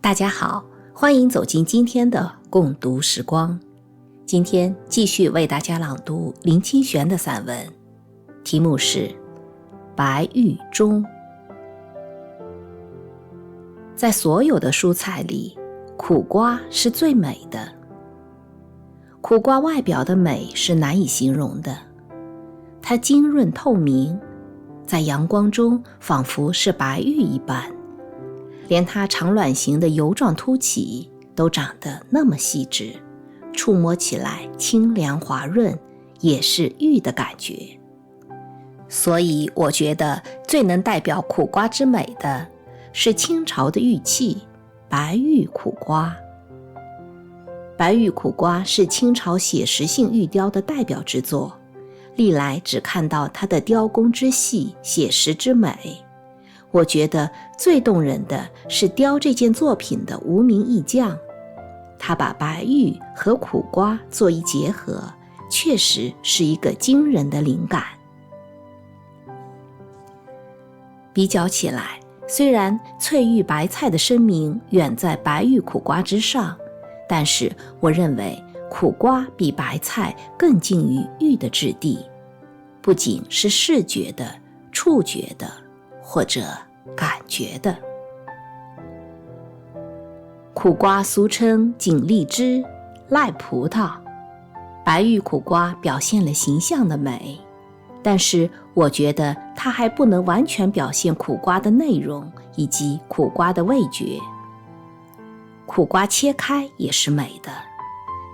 大家好，欢迎走进今天的共读时光。今天继续为大家朗读林清玄的散文，题目是《白玉钟》。在所有的蔬菜里，苦瓜是最美的。苦瓜外表的美是难以形容的，它晶润透明，在阳光中仿佛是白玉一般，连它长卵形的油状凸起都长得那么细致，触摸起来清凉滑润，也是玉的感觉。所以我觉得最能代表苦瓜之美的是清朝的玉器白玉苦瓜。白玉苦瓜是清朝写实性玉雕的代表之作，历来只看到它的雕工之细，写实之美。我觉得最动人的是雕这件作品的无名艺匠，他把白玉和苦瓜做一结合，确实是一个惊人的灵感。比较起来，虽然翠玉白菜的声名远在白玉苦瓜之上，但是我认为苦瓜比白菜更近于玉的质地，不仅是视觉的、触觉的，或者感觉的。苦瓜俗称锦荔枝、赖葡萄，白玉苦瓜表现了形象的美，但是我觉得它还不能完全表现苦瓜的内容以及苦瓜的味觉。苦瓜切开也是美的，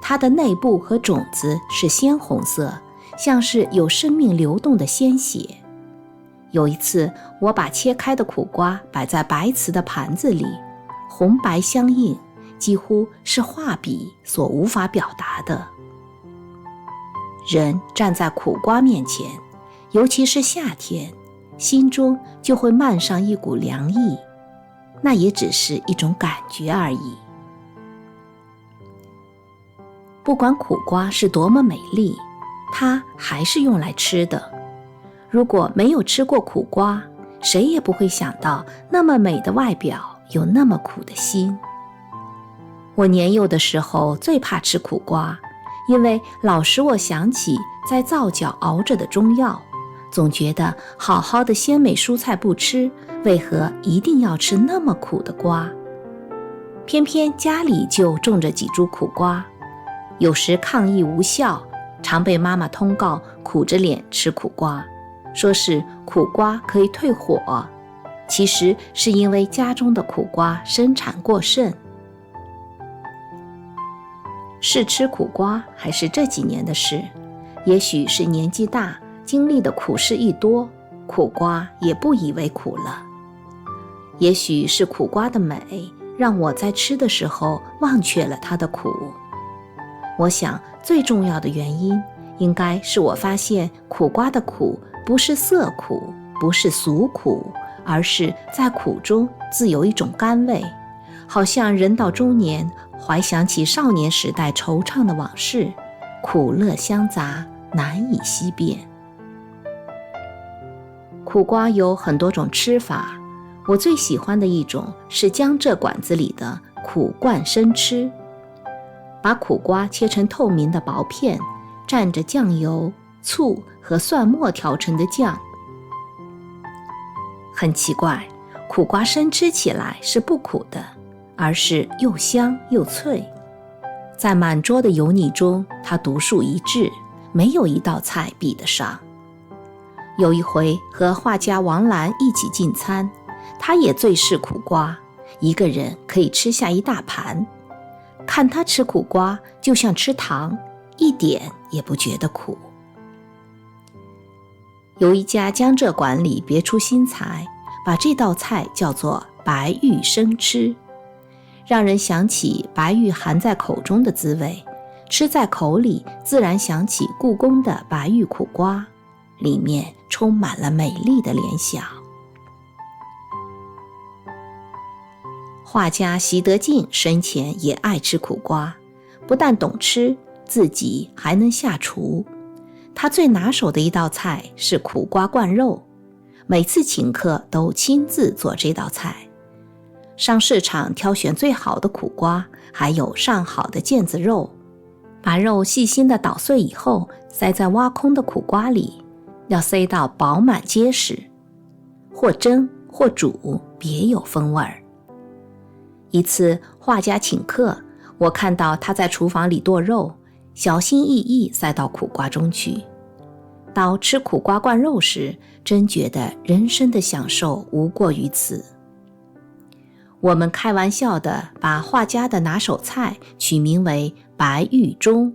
它的内部和种子是鲜红色，像是有生命流动的鲜血。有一次，我把切开的苦瓜摆在白瓷的盘子里，红白相映，几乎是画笔所无法表达的。人站在苦瓜面前，尤其是夏天，心中就会漫上一股凉意，那也只是一种感觉而已。不管苦瓜是多么美丽，它还是用来吃的。如果没有吃过苦瓜，谁也不会想到那么美的外表有那么苦的心。我年幼的时候最怕吃苦瓜，因为老使我想起在皂角熬着的中药，总觉得好好的鲜美蔬菜不吃，为何一定要吃那么苦的瓜？偏偏家里就种着几株苦瓜，有时抗议无效，常被妈妈通告苦着脸吃苦瓜，说是苦瓜可以退火，其实是因为家中的苦瓜生产过剩。是吃苦瓜还是这几年的事，也许是年纪大，经历的苦事一多，苦瓜也不以为苦了。也许是苦瓜的美，让我在吃的时候忘却了它的苦。我想最重要的原因，应该是我发现苦瓜的苦不是涩苦，不是俗苦，而是在苦中自有一种甘味，好像人到中年，怀想起少年时代惆怅的往事，苦乐相杂，难以析辨。苦瓜有很多种吃法，我最喜欢的一种是江浙馆子里的苦灌生吃，把苦瓜切成透明的薄片，蘸着酱油、醋和蒜末调成的酱。很奇怪，苦瓜生吃起来是不苦的，而是又香又脆。在满桌的油腻中，它独树一帜，没有一道菜比得上。有一回和画家王兰一起进餐，他也最嗜苦瓜，一个人可以吃下一大盘。看他吃苦瓜就像吃糖，一点也不觉得苦。有一家江浙馆里别出心裁，把这道菜叫做白玉生吃，让人想起白玉含在口中的滋味，吃在口里自然想起故宫的白玉苦瓜，里面充满了美丽的联想。画家习得进生前也爱吃苦瓜，不但懂吃，自己还能下厨。他最拿手的一道菜是苦瓜灌肉，每次请客都亲自做这道菜。上市场挑选最好的苦瓜，还有上好的腱子肉，把肉细心地捣碎以后，塞在挖空的苦瓜里，要塞到饱满结实，或蒸或煮，别有风味儿。一次画家请客，我看到他在厨房里剁肉，小心翼翼塞到苦瓜中去。到吃苦瓜灌肉时，真觉得人生的享受无过于此。我们开玩笑地把画家的拿手菜取名为白玉钟。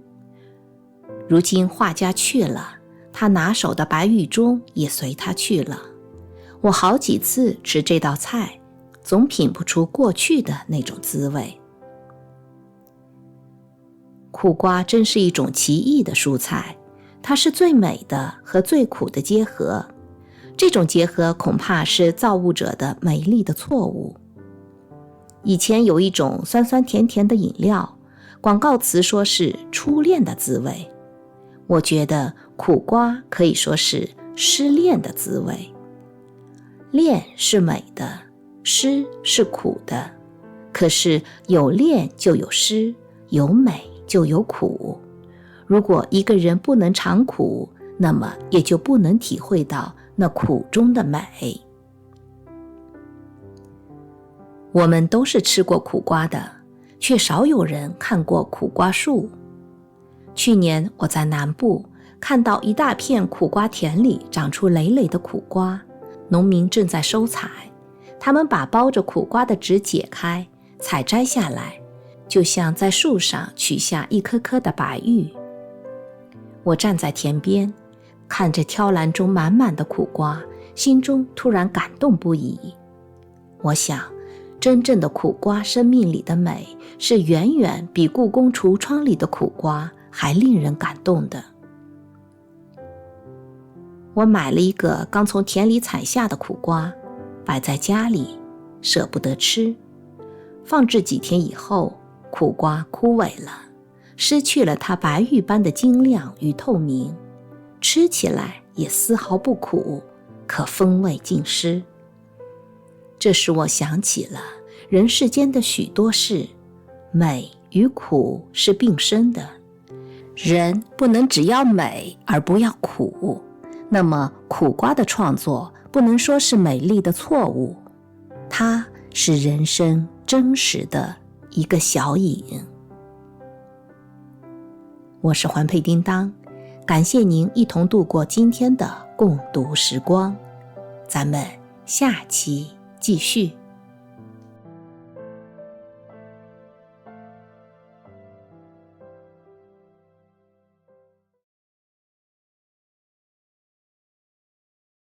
如今画家去了，他拿手的白玉钟也随他去了。我好几次吃这道菜，总品不出过去的那种滋味。苦瓜真是一种奇异的蔬菜，它是最美的和最苦的结合，这种结合恐怕是造物者的美丽的错误。以前有一种酸酸甜甜的饮料，广告词说是初恋的滋味，我觉得苦瓜可以说是失恋的滋味。恋是美的，失是苦的，可是有恋就有失，有美就有苦。如果一个人不能尝苦，那么也就不能体会到那苦中的美。我们都是吃过苦瓜的，却少有人看过苦瓜树。去年我在南部看到一大片苦瓜田里长出累累的苦瓜，农民正在收采，他们把包着苦瓜的纸解开，采摘下来，就像在树上取下一颗颗的白玉。我站在田边，看着挑篮中满满的苦瓜，心中突然感动不已。我想，真正的苦瓜生命里的美，是远远比故宫橱窗里的苦瓜还令人感动的。我买了一个刚从田里采下的苦瓜，摆在家里，舍不得吃。放置几天以后，苦瓜枯萎了，失去了它白玉般的晶亮与透明，吃起来也丝毫不苦，可风味尽失。这使我想起了人世间的许多事，美与苦是并生的，人不能只要美而不要苦，那么苦瓜的创作不能说是美丽的错误，它是人生真实的一个小影。我是环佩叮当，感谢您一同度过今天的共读时光，咱们下期继续。